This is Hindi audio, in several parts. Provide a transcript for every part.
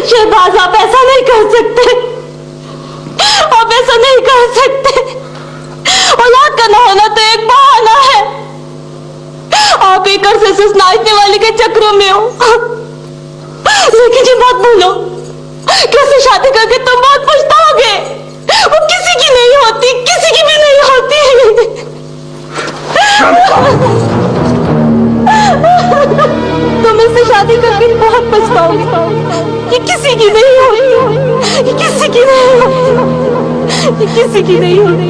शहबाज, आप ऐसा नहीं कर सकते, आप ऐसा नहीं कर सकते। औलाद का ना होना तो एक बहाना है। आप एक अरसे से नाचने वाले के चक्रों में हो, लेकिन ये बात भूलो कि उससे शादी करके तुम बहुत पछताओगे। वो किसी की नहीं होती, किसी की भी नहीं होती। तुम इससे शादी करके बहुत पछताओगे। ये किसी की नहीं होती, ये किसी की नहीं होती, ये किसी की नहीं होती।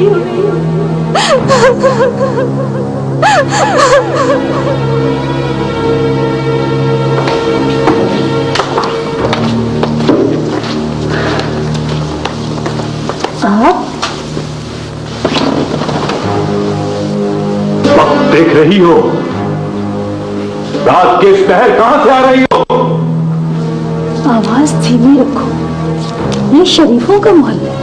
आप वक्त देख रही हो? रात के पहर कहां से आ रही हो? आवाज धीमी रखो, ये शरीफों का मोहल्ला,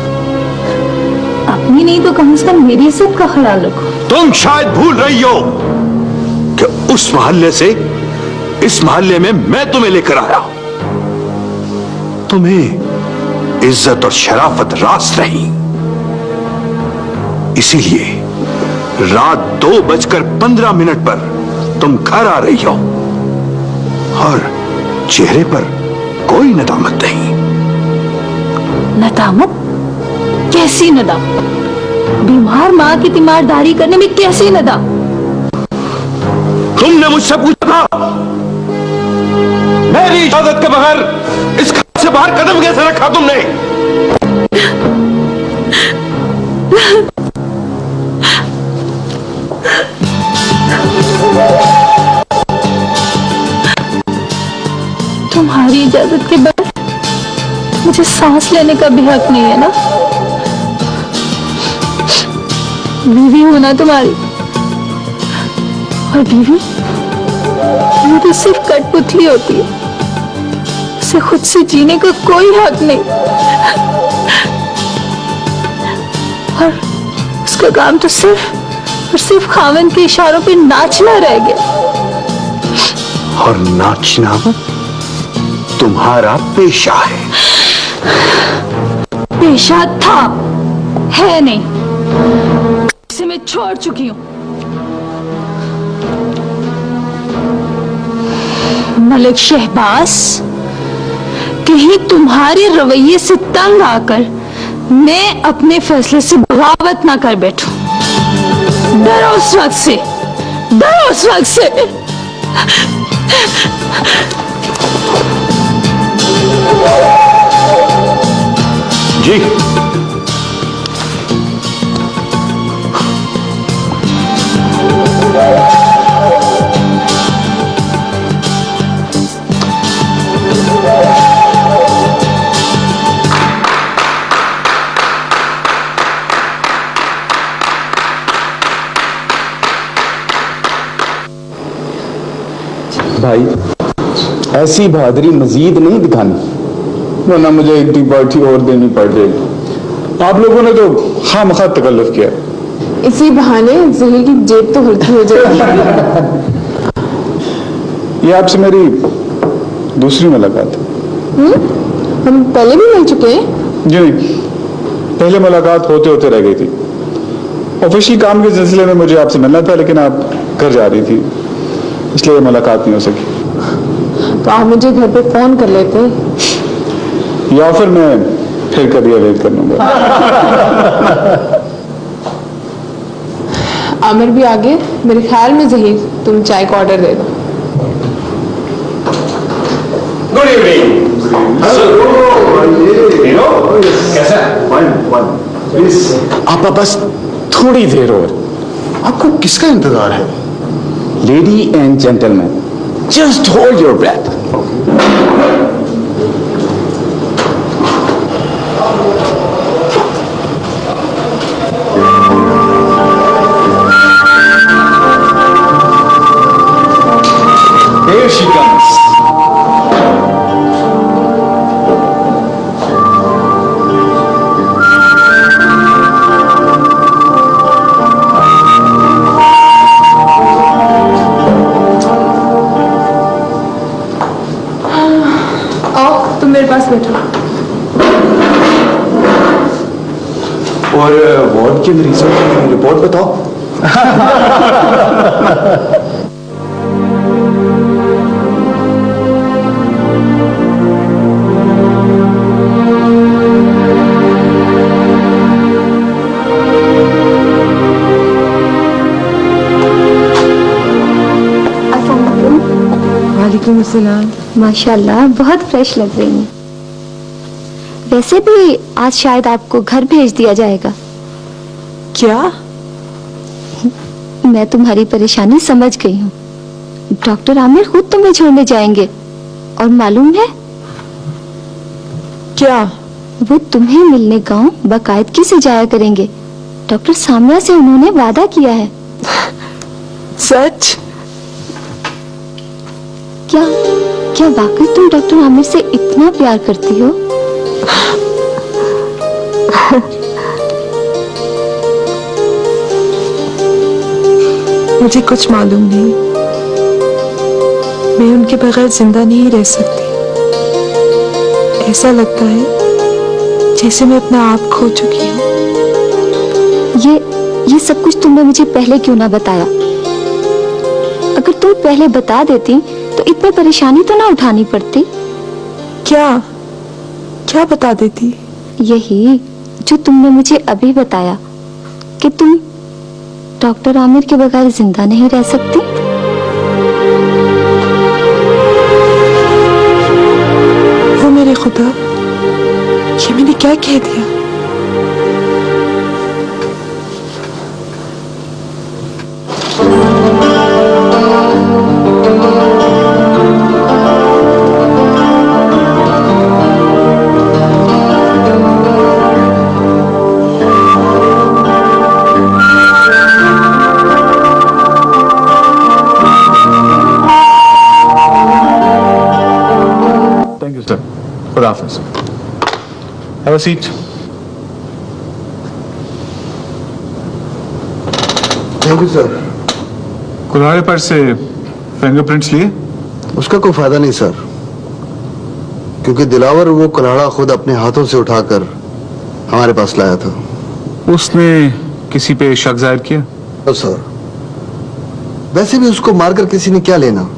अपनी नहीं तो कम से कम मेरी इज्जत का ख्याल रखो। तुम शायद भूल रही हो कि उस मोहल्ले से इस मोहल्ले में मैं तुम्हें लेकर आया। तुम्हें इज्जत और शराफत रास रही, इसीलिए रात 2:15 पर तुम घर आ रही हो और चेहरे पर कोई नदामत नहीं। नदामत? कैसी नदामत? बीमार मां की तीमारदारी करने में कैसी नदामत? तुमने मुझसे पूछा था, मेरी इजाजत के बगैर इस घर से बाहर कदम कैसे रखा तुमने? तुम्हारी इजाजत के बाद मुझे सांस लेने का भी हक नहीं है ना? बीवी हो ना तुम्हारी, और बीवी वो तो सिर्फ कठपुतली होती है, उसे खुद से जीने का कोई हक नहीं, और उसका काम तो सिर्फ और सिर्फ खावन के इशारों पे नाचना रह गया। और नाचना तुम्हारा पेशा है। पेशा था, है नहीं, इसे मैं छोड़ चुकी हूं। मलिक शहबाज, कहीं तुम्हारे रवैये से तंग आकर मैं अपने फैसले से बगावत ना कर बैठूं। डरो उस वक्त से, डरो उस वक्त से। जी, भाई ऐसी बहादुरी मजीद नहीं दिखानी, वरना मुझे एक टी पार्टी और देनी पड़ जाएगी। आप लोगों ने तो खामखा तकल्लुफ किया। इसी बहाने ज़हीर की जेब तो हल्की हो जाएगी। ये आपसे मेरी दूसरी मुलाकात है। हम पहले भी मिल चुके हैं। जी नहीं, पहले मुलाकात होते होते रह गई थी। ऑफिशियल काम के सिलसिले में मुझे आपसे मिलना था, लेकिन आप घर जा रही थी, इसलिए मुलाकात नहीं हो सकी। तो आप मुझे घर पे फोन कर लेते, या फिर मैं फिर कभी अवेट कर लूंगा। आमिर भी आ गए। मेरे ख्याल में ज़हीर तुम चाय का ऑर्डर दे दो। Good evening. कैसा आप बस थोड़ी देर और। आपको किसका इंतजार है? Lady and gentleman, just hold your breath. Here she comes. आओ तुम मेरे पास बैठो। और वार्ड के मरीजों की रिपोर्ट बताओ। वालेकुम अस्सलाम। माशाल्लाह बहुत फ्रेश लग रही हैं। वैसे भी आज शायद आपको घर भेज दिया जाएगा। क्या? मैं तुम्हारी परेशानी समझ गई हूँ। डॉक्टर आमिर खुद तुम्हें छोड़ने जाएंगे और मालूम है क्या? वो तुम्हें मिलने गांव बाकायदगी से जाया करेंगे। डॉक्टर सामना से उन्होंने वादा किया है। सच? क्या क्या वाकई तुम डॉक्टर आमिर से इतना प्यार करती हो? मुझे कुछ मालूम नहीं। मैं उनके बगैर जिंदा नहीं रह सकती। ऐसा लगता है जैसे मैं अपना आप खो चुकी हूँ। ये सब कुछ तुमने मुझे पहले क्यों ना बताया? अगर तुम पहले बता देती तो इतनी परेशानी तो ना उठानी पड़ती। क्या? क्या बता देती? यही जो तुमने मुझे अभी बताया कि तुम डॉक्टर आमिर के बगैर जिंदा नहीं रह सकती। वो मेरे खुदा, ये मैंने क्या कह दिया? Thank you sir. खुदा हाफिज। Have a seat. Thank you sir. कुल्हाड़े पर से फिंगरप्रिंट्स लिए? उसका कोई फायदा नहीं सर, क्योंकि दिलावर वो कुल्हाड़ा खुद अपने हाथों से उठाकर हमारे पास लाया था। उसने किसी पे शक जाहिर किया? तो सर, वैसे भी उसको मारकर किसी ने क्या लेना।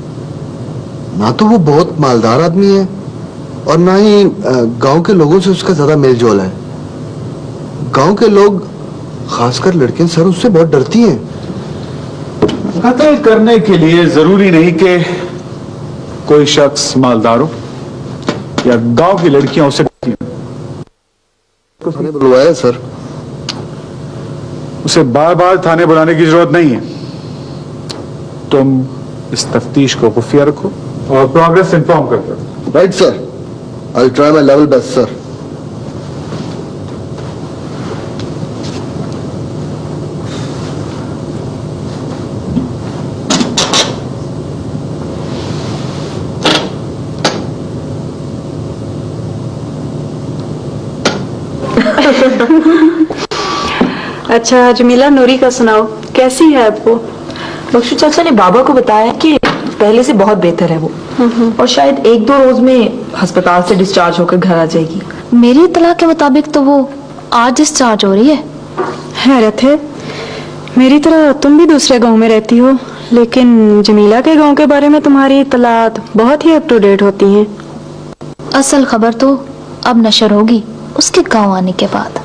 ना तो वो बहुत मालदार आदमी है और ना ही गांव के लोगों से उसका ज्यादा मेलजोल है। गांव के लोग, खासकर लड़कियां सर, उससे बहुत डरती हैं। कत्ल करने के लिए जरूरी नहीं कि कोई शख्स मालदार हो या गांव की लड़कियां उसे डरती हों। थाने बुलवाया सर। उसे बार बार थाने बुलाने की जरूरत नहीं है। तुम इस तफ्तीश को खुफिया रखो और प्रोग्रेस इन्फॉर्म करते रहो। Right sir, I try my level best sir. अच्छा जमीला, नूरी का सुनाओ, कैसी है आपको? बख्शू चाचा ने बाबा को बताया कि पहले से बहुत बेहतर है वो, और शायद 1-2 रोज में अस्पताल से डिस्चार्ज होकर घर आ जाएगी। मेरी इत्तला के मुताबिक तो वो आज डिस्चार्ज हो रही है। हैरत है, मेरी तरह तुम भी दूसरे गांव में रहती हो, लेकिन जमीला के गांव के बारे में तुम्हारी इत्तलात बहुत ही अप टू डेट होती हैं। असल खबर तो अब नशर होगी उसके गांव आने के बाद।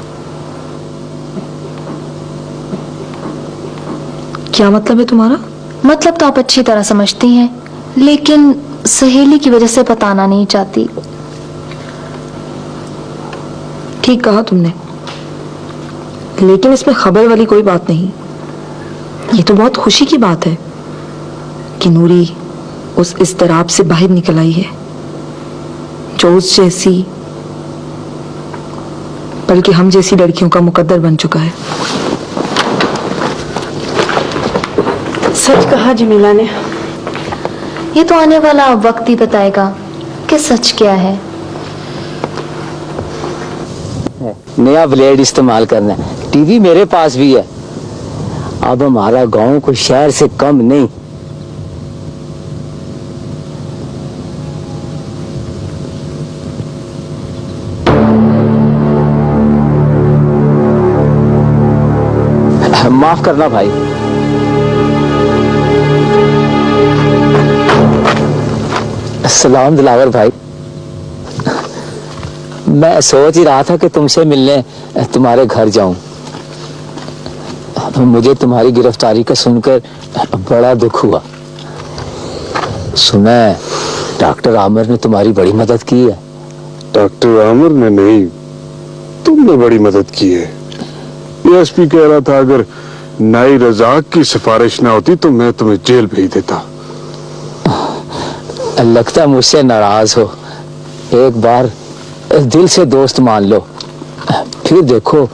क्या मतलब है तुम्हारा? मतलब तो आप अच्छी तरह समझती हैं, लेकिन सहेली की वजह से बताना नहीं चाहती। ठीक कहा तुमने, लेकिन इसमें खबर वाली कोई बात नहीं। ये तो बहुत खुशी की बात है कि नूरी उस इज़्तिराब से बाहर निकल आई है जो उस जैसी, बल्कि हम जैसी लड़कियों का मुकद्दर बन चुका है। सच कहा जमीला ने। ये तो आने वाला वक्त ही बताएगा कि सच क्या है। नया ब्लेड इस्तेमाल करना है। टीवी मेरे पास भी है। अब हमारा गांव कोई शहर से कम नहीं। माफ करना भाई। सलाम दिलावर भाई। मैं सोच ही रहा था कि तुमसे मिलने तुम्हारे घर जाऊं। मुझे तुम्हारी गिरफ्तारी का सुनकर बड़ा दुख हुआ। सुना है डॉक्टर आमिर ने तुम्हारी बड़ी मदद की है। डॉक्टर आमिर ने नहीं, तुमने बड़ी मदद की है। एसपी कह रहा था अगर नाई रजाक की सिफारिश ना होती तो मैं तुम्हें जेल भेज देता। लगता मुझसे नाराज हो। एक बार दिल से दोस्त मान लो, फिर देखो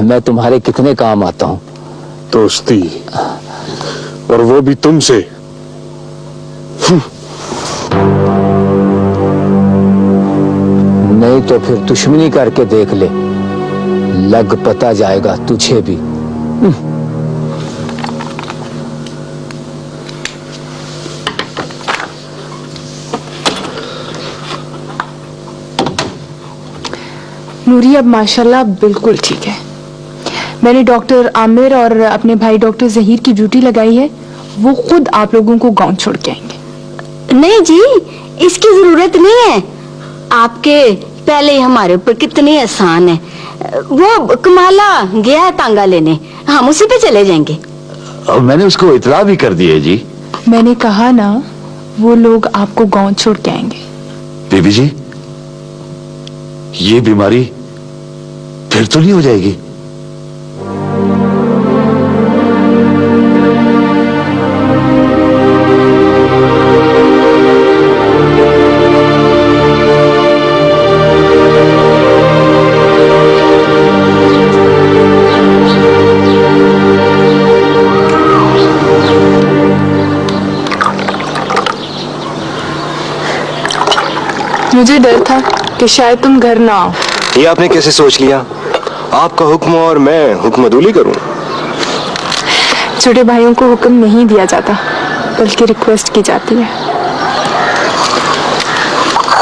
मैं तुम्हारे कितने काम आता हूँ। दोस्ती, और वो भी तुमसे। नहीं तो फिर दुश्मनी करके देख ले, लग पता जाएगा तुझे भी। नूरी अब माशाल्लाह बिल्कुल ठीक है। मैंने डॉक्टर आमिर और अपने भाई डॉक्टर जहीर की ड्यूटी लगाई है। वो खुद आप लोगों को गांव छोड़ के आएंगे। नहीं जी, इसकी जरूरत नहीं है। आपके पहले ही हमारे ऊपर कितने एहसान है। वो कमाला गया है तांगा लेने, हम उसी पे चले जाएंगे। और मैंने उसको इतला भी कर दी है जी। मैंने कहा ना, वो लोग आपको गांव छोड़ के आएंगे। बीबी जी, ये बीमारी फिर तो नहीं हो जाएगी? मुझे डर था कि शायद तुम घर ना आओ। ये आपने कैसे सोच लिया? आपका हुक्म और मैं हुक्मदुली करूं? छोटे भाइयों को हुक्म नहीं दिया जाता, बल्कि रिक्वेस्ट की जाती है।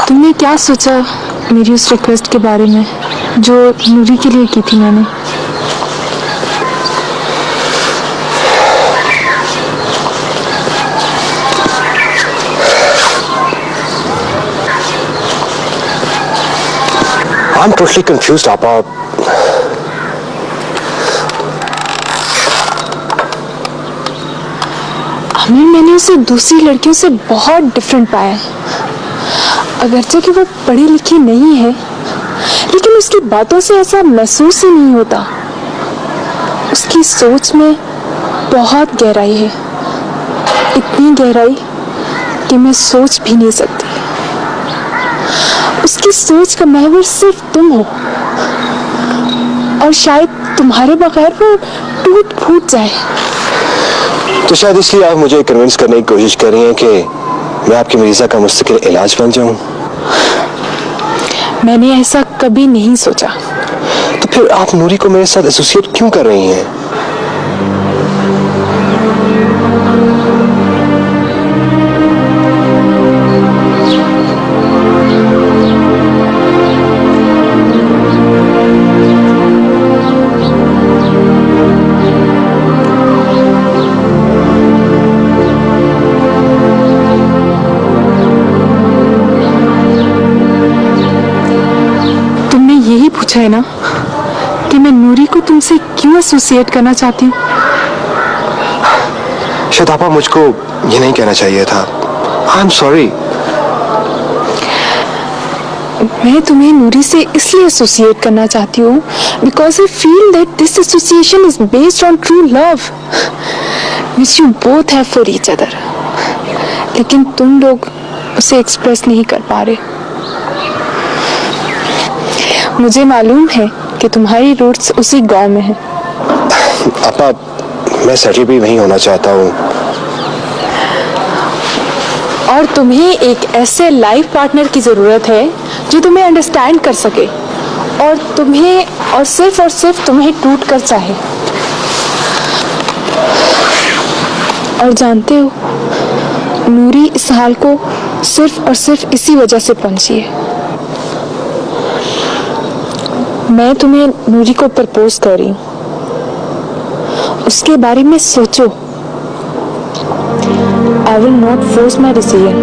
तुमने क्या सोचा मेरी उस रिक्वेस्ट के बारे में जो नूरी के लिए की थी मैंने? I'm totally confused, आपा। आमिर, मैंने उसे दूसरी लड़कियों से बहुत डिफरेंट पाया है। अगरचे कि वो पढ़ी लिखी नहीं है, लेकिन उसकी बातों से ऐसा महसूस ही नहीं होता। उसकी सोच में बहुत गहराई है, इतनी गहराई कि मैं सोच भी नहीं सकती। उसकी सोच का महवर सिर्फ तुम हो, और शायद तुम्हारे बगैर वो टूट फूट जाए। तो शायद इसलिए आप मुझे कन्विंस करने की कोशिश कर रही हैं कि मैं आपकी मरीजा का मुस्तकिल इलाज बन जाऊं। मैंने ऐसा कभी नहीं सोचा। तो फिर आप नूरी को मेरे साथ एसोसिएट क्यों कर रही हैं? पूछा है ना कि मैं नूरी को तुमसे क्यों एसोसिएट करना चाहती हूँ। शायद आपा मुझको ये नहीं कहना चाहिए था। I am sorry. मैं तुम्हें नूरी से इसलिए एसोसिएट करना चाहती हूँ because I feel that this association is based on true love which you both have for each other. लेकिन तुम लोग उसे एक्सप्रेस नहीं कर पा रहे। मुझे मालूम है कि तुम्हारी रूट्स उसी गांव में हैं। अपा, मैं सेटल भी वहीं होना चाहता हूँ। और तुम्हें एक ऐसे लाइफ पार्टनर की जरूरत है जो तुम्हें अंडरस्टैंड कर सके और तुम्हें और सिर्फ तुम्हें टूट कर चाहे। और जानते हो, नूरी इस हाल को सिर्फ और सिर्फ इसी वजह से पहुंची है। मैं तुम्हें नूरी को प्रपोज कर रही हूँ उसके बारे में सोचो। I will not force my decision.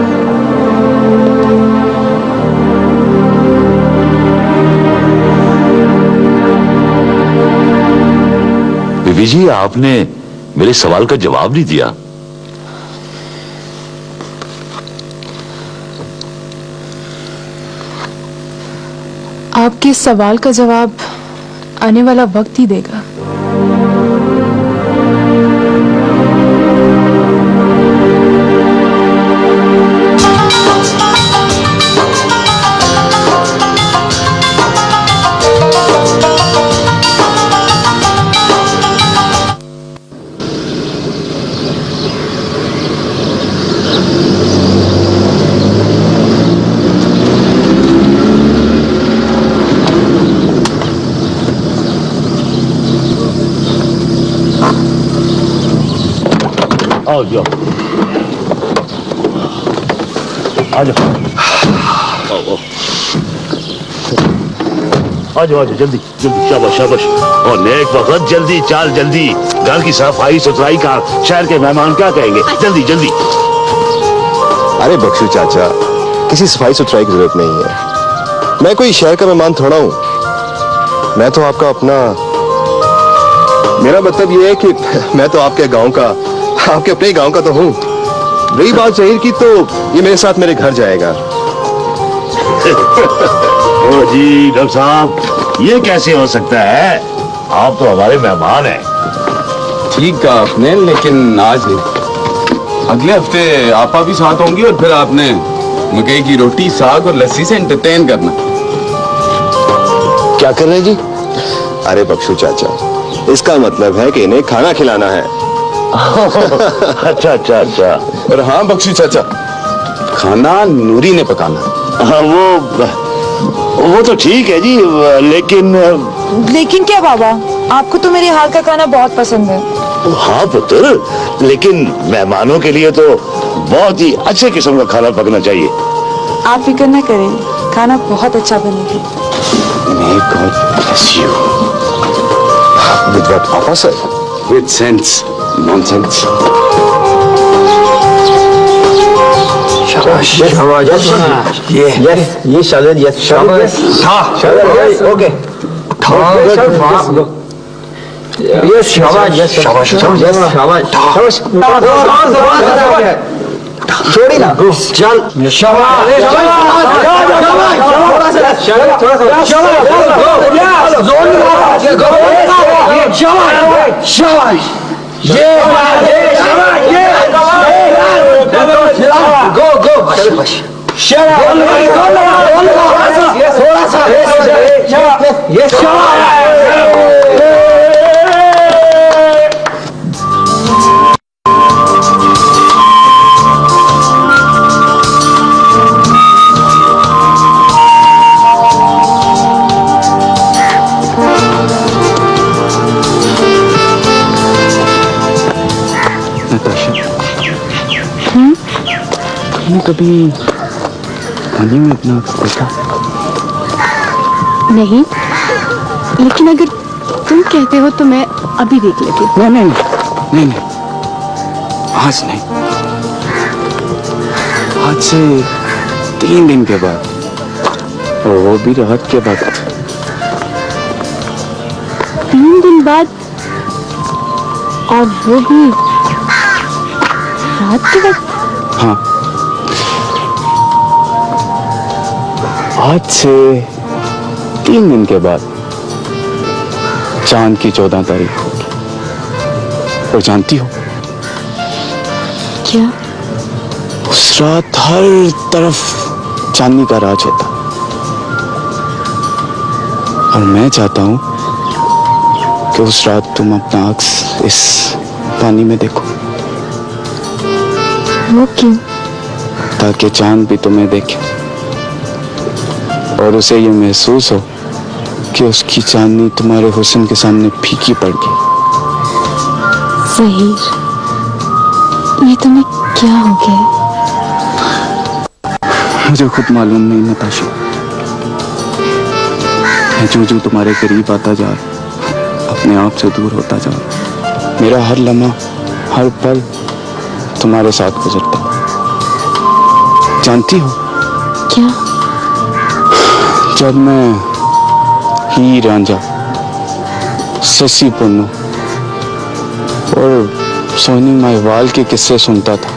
बीबी जी, आपने मेरे सवाल का जवाब नहीं दिया। आपके सवाल का जवाब आने वाला वक्त ही देगा। आओ जाओ, आ जाओ, आ जाओ, जल्दी जल्दी, शाबाश शाबाश। और नेक वक्त, जल्दी चाल, जल्दी। घर की सफाई सुथराई का शहर के मेहमान क्या कहेंगे? जल्दी जल्दी। अरे बख्शू चाचा, किसी सफाई सुथराई की जरूरत नहीं है। मैं कोई शहर का मेहमान थोड़ा हूं। मैं तो आपका अपना, मेरा मतलब ये है कि मैं तो आपके गांव का, आपके अपने गांव का तो हूं। रही बात जहीर की, तो ये मेरे साथ मेरे घर जाएगा। ओ जी डॉक्टर साहब, ये कैसे हो सकता है? आप तो हमारे मेहमान हैं। ठीक कहा आपने, लेकिन आज नहीं। अगले हफ्ते आपा भी साथ होंगी और फिर आपने मकई की रोटी, साग और लस्सी से एंटरटेन करना। क्या कर रहे हैं जी? अरे बख्शू चाचा, इसका मतलब है कि इन्हें खाना खिलाना है। अच्छा अच्छा अच्छा। और हाँ बख्शू चाचा, खाना नूरी ने पकाना। हाँ, वो तो ठीक है जी, लेकिन क्या बाबा, आपको तो मेरे हाथ का खाना बहुत पसंद है। हाँ पुत्र, लेकिन मेहमानों के लिए तो बहुत ही अच्छे किस्म का खाना पकना चाहिए। आप फिक्र न करें, खाना बहुत अच्छा बनेगा। May God bless you. With what, Papa sir? With sense, nonsense. शाबाश शाबाश, ये शायद, यस शाबाश, शाबाश, ओके, यस शाबाश, यस शाबाश, शाबाश, छोड़ी ना, चल शाबाश, शाबाश, गो गो, थोड़ा सा कभी पानी में इतना देखा नहीं, लेकिन अगर तुम कहते हो तो मैं अभी देख लेती हूँ। नहीं, आज नहीं, आज से 3 दिन के बाद, और वो भी रात के बाद। 3 दिन बाद, और वो भी रात के वक्त? हाँ, आज से 3 दिन के बाद चांद की 14 तारीख होगी। और जानती हो क्या? उस रात हर तरफ चांदनी का राज होता, और मैं चाहता हूं कि उस रात तुम अपना अक्स इस पानी में देखो। वो क्यों? ताकि चांद भी तुम्हें देखे और उसे ये महसूस हो कि उसकी चांदनी तुम्हारे हुस्न के सामने फीकी पड़ गई। ज़हीर, ये तुम्हें क्या हो गया? मुझे खुद मालूम नहीं नताशा। मैं जो तुम्हारे करीब आता जा रहा, अपने आप से दूर होता जा रहा। मेरा हर लम्हा, हर पल तुम्हारे साथ गुजरता। जानती हो क्या? जब मैं हीर रांझा, ससी पुन्नू और सोनी माहिवाल के किस्से सुनता था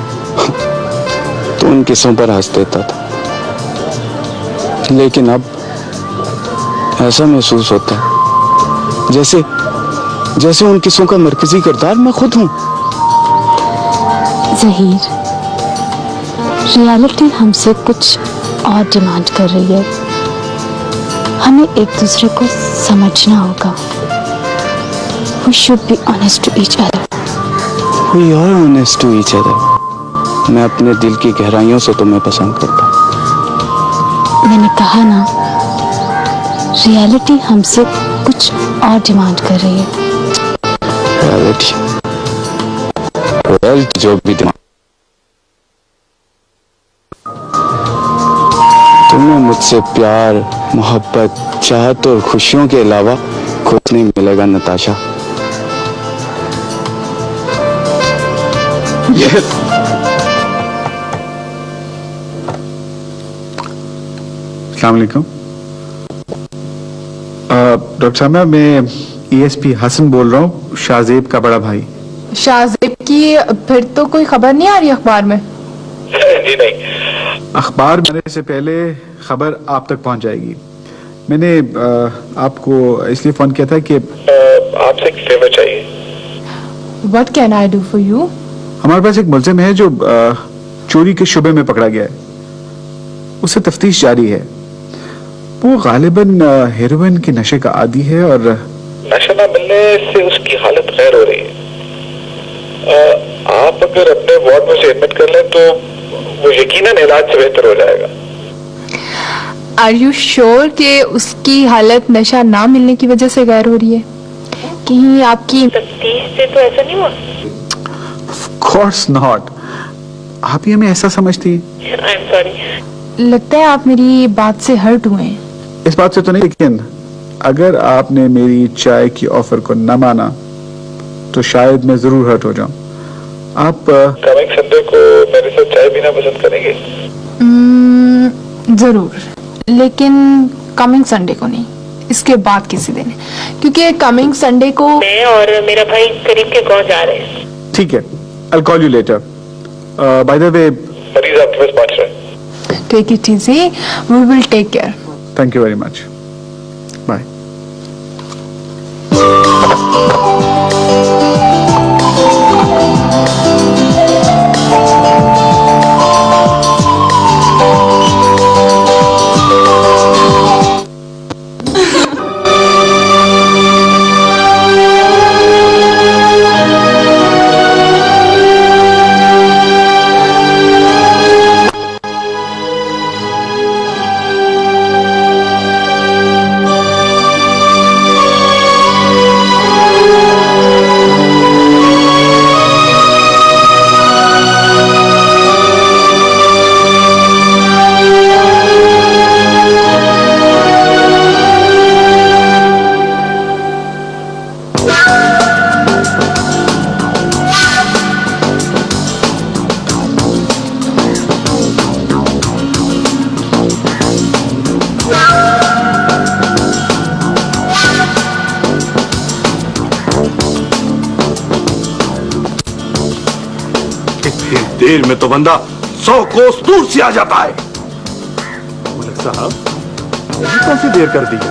तो उन किस्सों पर हंस देता था, लेकिन अब ऐसा महसूस होता है जैसे जैसे उन किस्सों का मरकजी किरदार मैं खुद हूं। ज़हीर, रियलिटी हमसे कुछ और डिमांड कर रही है। हमें एक दूसरे को समझना होगा। We should be honest to each other. We are honest to each other. मैं अपने दिल की गहराइयों से तुम्हें पसंद करता हूं। मैंने कहा ना, रियलिटी हमसे कुछ और डिमांड कर रही है। रियलिटी जो भी डिमांड, तुम्हें मुझसे प्यार, मोहब्बत, चाहत और खुशियों के अलावा कुछ नहीं मिलेगा नताशा। Yes. अस्सलाम वालेकुम। डॉक्टर साहब, मैं ESP हसन बोल रहा हूँ, शाहजेब का बड़ा भाई। शाहजेब की फिर तो कोई खबर नहीं आ रही अखबार में? जी नहीं, अखबार में आने से पहले खबर आप तक पहुंच जाएगी। मैंने आपको इसलिए फोन किया था कि आपसे एक फेवर चाहिए। What can I do for you? हमारे पास एक मुलजिम है जो चोरी के शुबे में पकड़ा गया है। उससे तफ्तीश जारी है। वो गालिबन हेरोइन के नशे का आदी है और नशा न मिलने से उसकी हालत खैर हो रही है। आप अगर अपने वार्ड में से एडमिट कर लें तो वो यकीनन इलाज से बेहतर हो जाएगा। Are you sure कि उसकी हालत नशा ना मिलने की वजह से गैर हो रही है? कहीं आपकी तफ्तीश से तो ऐसा नहीं हुआ? Of course not. आप ही हमें ऐसा समझती हैं? I'm sorry. लगता है आप मेरी बात से हर्ट हुए हैं। इस बात से तो नहीं, लेकिन अगर आपने मेरी चाय की ऑफर को न माना तो शायद मैं जरूर हर्ट हो जाऊं। आप कमिंग संडे को मेरे साथ चाय पीना पसंद करेंगे? जरूर, लेकिन कमिंग संडे को नहीं, इसके बाद किसी दिन, क्योंकि कमिंग संडे को मैं और मेरा भाई करीब के गांव जा रहे हैं। ठीक है, I'll call you later. By the way, मरीज आपके पास पहुंच रहा है। Take it easy. We will take care. Thank you very much. Bye. देर में तो बंदा 100 कोस दूर से आ जाता है। मलिक साहब, कौन सी देर कर दी है?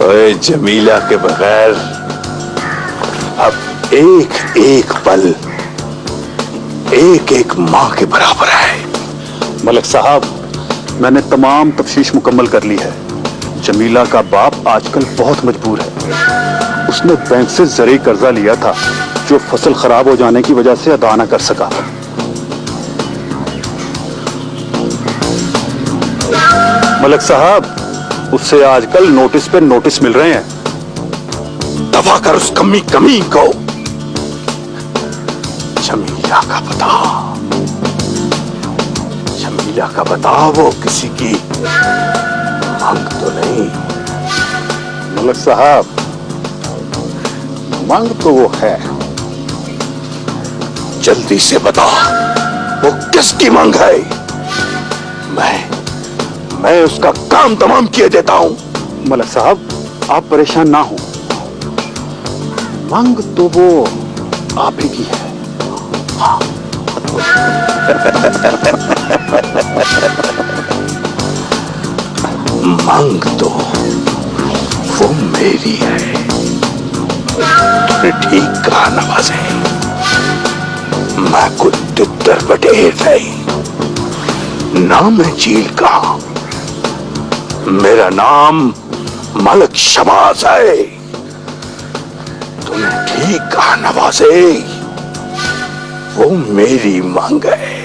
ओए जमीला के बगैर अब एक एक पल एक एक मां के बराबर है। मलिक साहब, मैंने तमाम तफ्तीश मुकम्मल कर ली है। जमीला का बाप आजकल बहुत मजबूर है। उसने बैंक से ज़रूरी कर्जा लिया था जो फसल खराब हो जाने की वजह से अदा न कर सका। मलिक साहब, उससे आजकल नोटिस पे नोटिस मिल रहे हैं। दफा कर उस कमी को। जमीला का पता, शीला का बताओ, वो किसी की मांग तो नहीं? मलिक साहब, मांग तो वो है। जल्दी से बताओ, वो किसकी मांग है? मैं उसका काम तमाम किए देता हूं। मलिक साहब, आप परेशान ना हो, मांग तो वो आप ही की है। मांग तो वो मेरी है। तूने ठीक कहा नवाज़े, मैं कोई तितर बटेर नहीं, नाम है झील का। मेरा नाम मलिक शबाज है। तूने ठीक कहा नवाज़े, वो मेरी मांग है।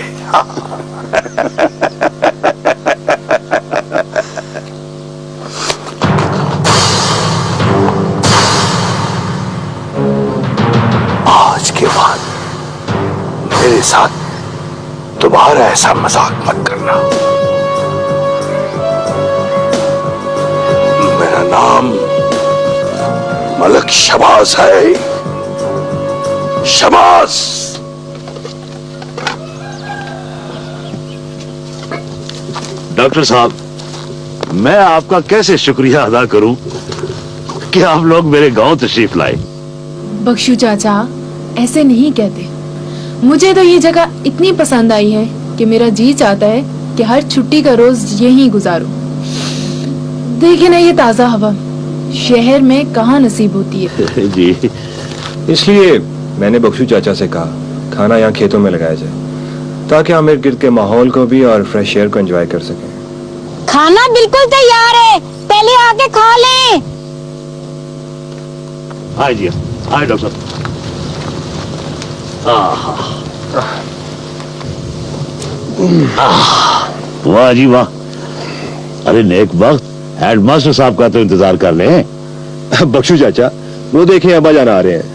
आज के बाद मेरे साथ दोबारा ऐसा मजाक मत करना। मेरा नाम मलिक शबाज है। शबाज। डॉक्टर साहब, मैं आपका कैसे शुक्रिया अदा करूं कि आप लोग मेरे गांव तशरीफ लाए। बख्शू चाचा, ऐसे नहीं कहते। मुझे तो ये जगह इतनी पसंद आई है कि मेरा जी चाहता है कि हर छुट्टी का रोज यहीं गुजारूं। देखे ना ये ताजा हवा, शहर में कहाँ नसीब होती है। जी, इसलिए मैंने बख्शू चाचा से कहा खाना यहाँ खेतों में लगाया जाए, ताकि हम इर्द गिर्द के माहौल को भी और फ्रेश एयर को एंजॉय कर सकें। खाना बिल्कुल तैयार है, पहले आके खा लें। हाँ जी, हाँ डॉक्टर साहब। वाह जी वाह। अरे नेक वक्त, हेडमास्टर साहब का तो इंतजार कर लें। बख्शू चाचा, वो देखिए अब्बा जान आ रहे हैं।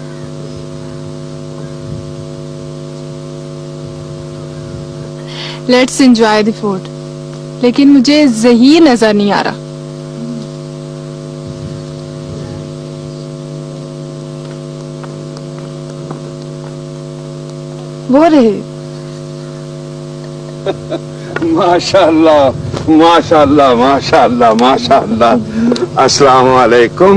Let's enjoy the food. लेकिन मुझे ज़हीर नजर नहीं आ रहा। वो रहे। माशाअल्लाह माशाअल्लाह माशाअल्लाह माशाअल्लाह। अस्सलाम वालेकुम।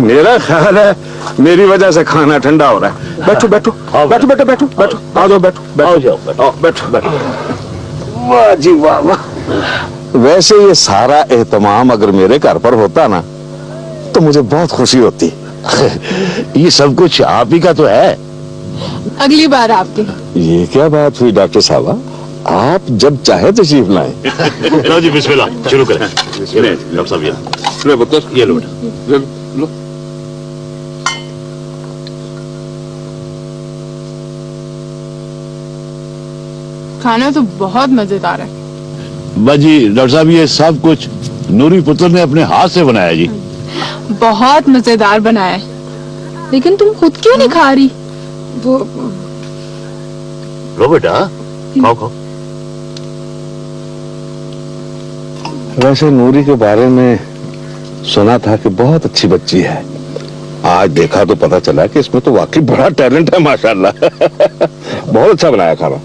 मेरा ख्याल है मेरी वजह से खाना ठंडा हो रहा है। बैठो बैठो बैठो बैठो बैठो बैठो, आ जाओ बैठो बैठो बैठो बैठो। वाह जी वाह वाह। वैसे ये सारा एहतमाम अगर मेरे घर पर होता ना तो मुझे बहुत खुशी होती। ये सब कुछ आप ही का तो है। अगली बार आपके। ये क्या बात हुई डॉक्टर साहब, आप जब चाहे तशरीफ लाएं। लो जी, बिस्मिल्लाह, शुरू करें। ये डॉक्टर साहब, ये पुत्र, ये लो बेटा। लो। खाना तो बहुत मजेदार है। बस जी डॉक्टर साहब, ये सब कुछ नूरी पुत्र ने अपने हाथ से बनाया जी। बहुत मजेदार बनाया है। लेकिन तुम खुद क्यों नहीं खा रही? वो लो बेटा, खाओ खाओ। वैसे नूरी के बारे में सुना था कि बहुत अच्छी बच्ची है। आज देखा तो पता चला कि इसमें तो वाकई बड़ा टैलेंट है माशाल्लाह। बहुत अच्छा बनाया खाना।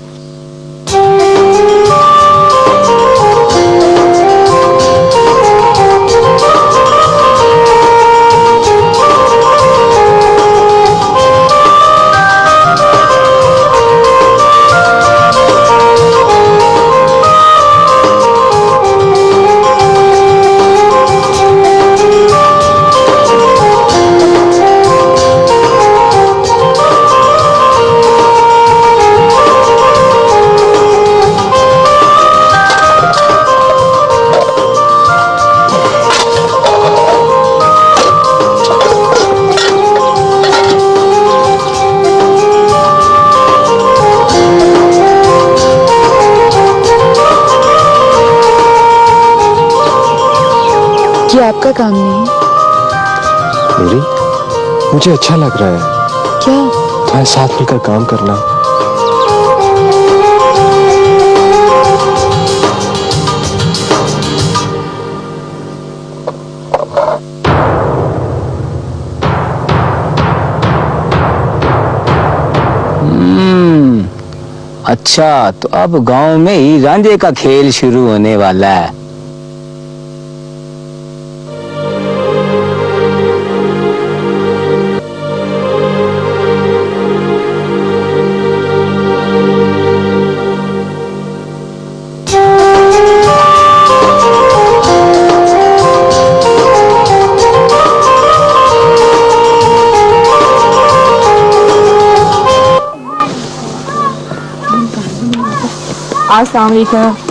ये आपका काम नहीं नूरी, मुझे अच्छा लग रहा है। क्या? तुम्हारे साथ मिलकर काम करना। अच्छा, तो अब गांव में ही रांझे का खेल शुरू होने वाला है।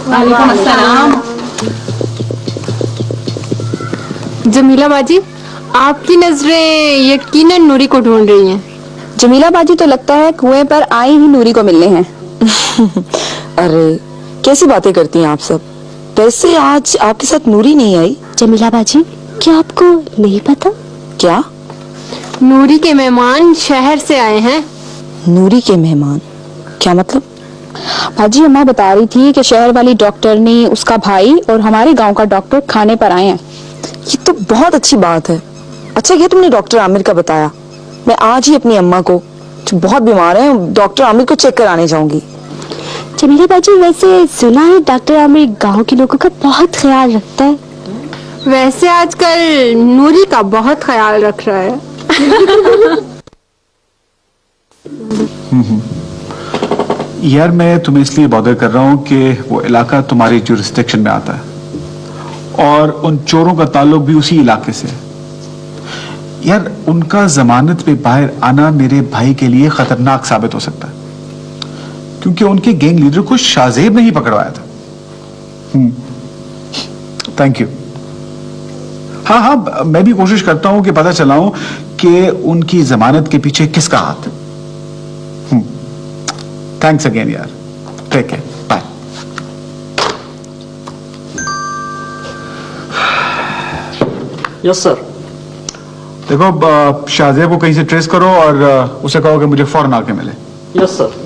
वालेकुम अस्सलाम। जमीला बाजी, आपकी नजरें यकीनन नूरी को ढूंढ रही हैं। जमीला बाजी तो लगता है कुएं पर आई ही नूरी को मिलने हैं। अरे कैसी बातें करती हैं आप सब। वैसे आज आपके साथ नूरी नहीं आई। जमीला बाजी, क्या आपको नहीं पता? क्या? नूरी के मेहमान शहर से आए हैं। नूरी के मेहमान? क्या मतलब? बाजी अम्मा बता रही थी कि शहर वाली डॉक्टरनी, उसका भाई और हमारे गांव का डॉक्टर खाने पर आए हैं। ये तो बहुत अच्छी बात है। अच्छा किया तुमने डॉक्टर आमिर का बताया। मैं आज ही अपनी अम्मा को, जो बहुत बीमार है, डॉक्टर आमिर को चेक कराने जाऊंगी। जमीला बाजी, वैसे सुना है डॉक्टर आमिर गांव के लोगों का बहुत ख्याल रखता है। वैसे आजकल नूरी का बहुत ख्याल रख रहा है। यार मैं तुम्हें इसलिए बॉदर कर रहा हूं कि वो इलाका तुम्हारी जुरिस्डिक्शन में आता है और उन चोरों का ताल्लुक भी उसी इलाके से है। यार उनका जमानत पे बाहर आना मेरे भाई के लिए खतरनाक साबित हो सकता है, क्योंकि उनके गैंग लीडर को शाहजेब ने ही पकड़वाया था। Thank you. हाँ, मैं भी कोशिश करता हूं कि पता चलाऊं कि उनकी जमानत के पीछे किसका हाथ। थैंक्स अगेन यार। Take care, bye. Yes sir. देखो शाहजेब को कहीं से ट्रेस करो और उसे कहो कि मुझे फौरन आके मिले। Yes sir.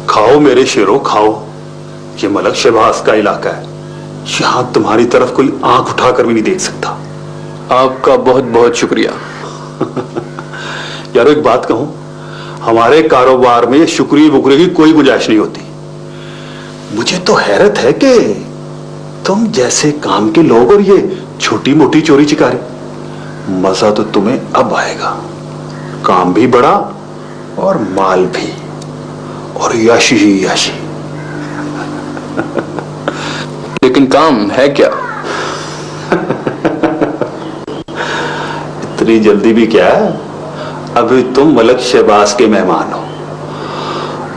खाओ मेरे शेरों खाओ, ये मलक शहबाज का इलाका है। यहां तुम्हारी तरफ कोई आंख उठाकर भी नहीं देख सकता। आपका बहुत बहुत शुक्रिया। यारो एक बात कहूं, हमारे कारोबार में शुक्रिया बुकरे की कोई गुंजाइश नहीं होती। मुझे तो हैरत है कि तुम जैसे काम के लोग और ये छोटी मोटी चोरी चिकारी, मजा तो तुम्हें अब आएगा। काम भी बड़ा और माल भी, और यश ही यश। लेकिन काम है क्या? इतनी जल्दी भी क्या है, अभी तुम मलक शहबाज के मेहमान हो।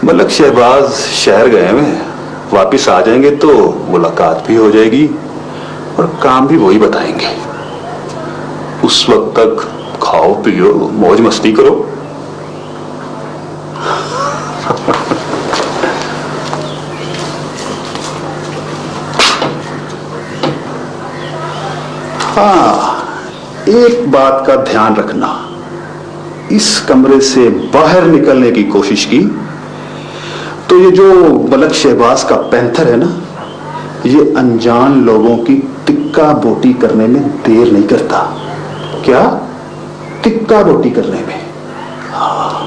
मलक शहबाज शहर गए हैं, वापिस आ जाएंगे तो मुलाकात भी हो जाएगी और काम भी वही बताएंगे। उस वक्त तक खाओ पियो मौज मस्ती करो। हाँ, एक बात का ध्यान रखना, इस कमरे से बाहर निकलने की कोशिश की तो ये जो मलक शहबाज का पैंथर है ना, ये अनजान लोगों की टिक्का बोटी करने में देर नहीं करता। क्या? टिक्का बोटी करने में। हाँ।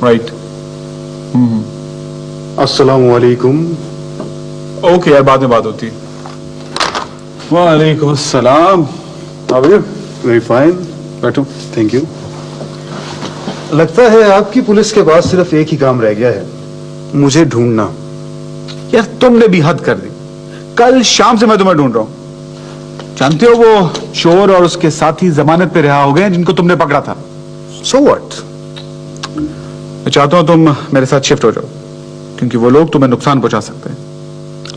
राइट। अस्सलाम वालेकुम। ओके यार, बाद में बात होती है। वालेकुम अस्सलाम। How are you? Very fine. बैठो। Thank you. लगता है आपकी पुलिस के पास सिर्फ एक ही काम रह गया है, मुझे ढूंढना। यार तुमने भी हद कर दी। कल शाम से मैं तुम्हें ढूंढ रहा हूं। जानते हो वो चोर और उसके साथी जमानत पे रिहा हो गए जिनको तुमने पकड़ा था। So what? मैं चाहता हूं तुम मेरे साथ शिफ्ट हो जाओ, क्योंकि वो लोग तुम्हें नुकसान पहुंचा सकते हैं।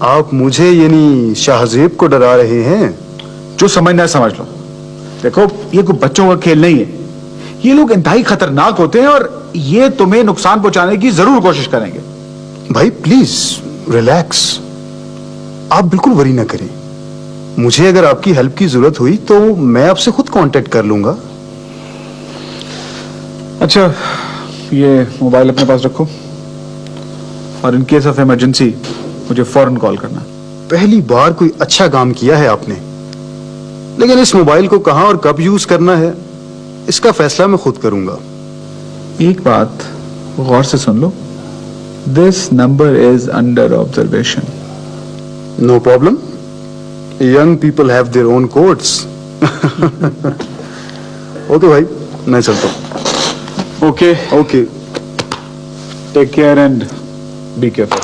आप मुझे यानी शाहजेब को डरा रहे हैं? जो समझना है समझ लो। देखो, ये कोई बच्चों का खेल नहीं है। ये लोग इंतहाई खतरनाक होते हैं और ये तुम्हें नुकसान पहुंचाने की जरूर कोशिश करेंगे। भाई प्लीज रिलैक्स, आप बिल्कुल वरी ना करें। मुझे अगर आपकी हेल्प की जरूरत हुई तो मैं आपसे खुद कांटेक्ट कर लूंगा। अच्छा, ये मोबाइल अपने पास रखो और इन केस ऑफ इमरजेंसी मुझे फौरन कॉल करना। पहली बार कोई अच्छा काम किया है आपने, लेकिन इस मोबाइल को कहां और कब यूज करना है इसका फैसला मैं खुद करूंगा। एक बात गौर से सुन लो, this number is under observation. No problem, young people have their own codes. Okay भाई, मैं चलता हूं। Okay okay, take care and be careful.